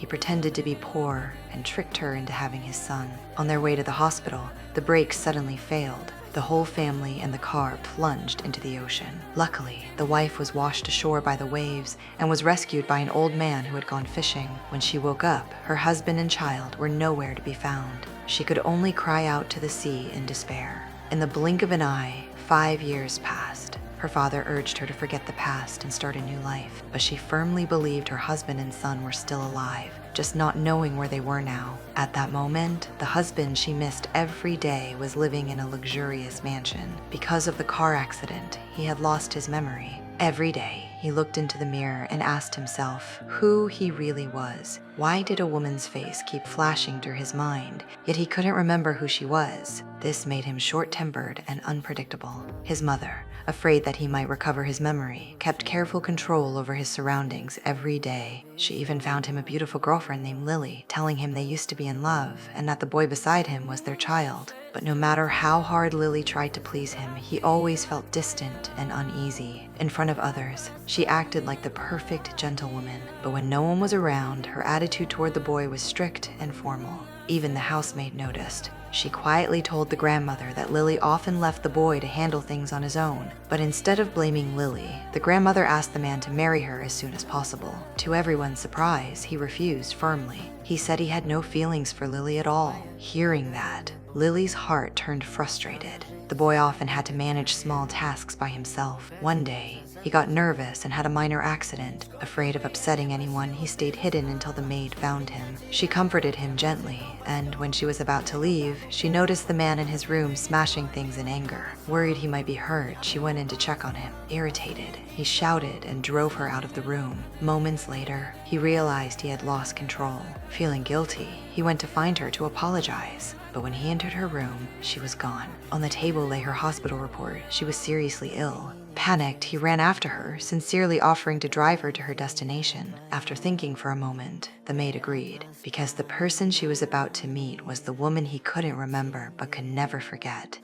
He pretended to be poor and tricked her into having his son. On their way to the hospital, the brakes suddenly failed. The whole family and the car plunged into the ocean. Luckily, the wife was washed ashore by the waves and was rescued by an old man who had gone fishing. When she woke up, her husband and child were nowhere to be found. She could only cry out to the sea in despair. In the blink of an eye, 5 years passed. Her father urged her to forget the past and start a new life, but she firmly believed her husband and son were still alive, just not knowing where they were now. At that moment, the husband she missed every day was living in a luxurious mansion. Because of the car accident, he had lost his memory. Every day, he looked into the mirror and asked himself who he really was. Why did a woman's face keep flashing through his mind, yet he couldn't remember who she was? This made him short-tempered and unpredictable. His mother, afraid that he might recover his memory, kept careful control over his surroundings every day. She even found him a beautiful girlfriend named Lily, telling him they used to be in love and that the boy beside him was their child. But no matter how hard Lily tried to please him, he always felt distant and uneasy. In front of others, she acted like the perfect gentlewoman, but when no one was around, her attitude toward the boy was strict and formal. Even the housemaid noticed. She quietly told the grandmother that Lily often left the boy to handle things on his own. But instead of blaming Lily, the grandmother asked the man to marry her as soon as possible. To everyone's surprise, he refused firmly. He said he had no feelings for Lily at all. Hearing that, Lily's heart turned frustrated. The boy often had to manage small tasks by himself. One day, he got nervous and had a minor accident. Afraid of upsetting anyone, he stayed hidden until the maid found him. She comforted him gently, and when she was about to leave, she noticed the man in his room smashing things in anger. Worried he might be hurt, she went in to check on him. Irritated, he shouted and drove her out of the room. Moments later, he realized he had lost control. Feeling guilty, he went to find her to apologize. But when he entered her room, she was gone. On the table lay her hospital report. She was seriously ill. Panicked, he ran after her, sincerely offering to drive her to her destination. After thinking for a moment, the maid agreed, because the person she was about to meet was the woman he couldn't remember but could never forget.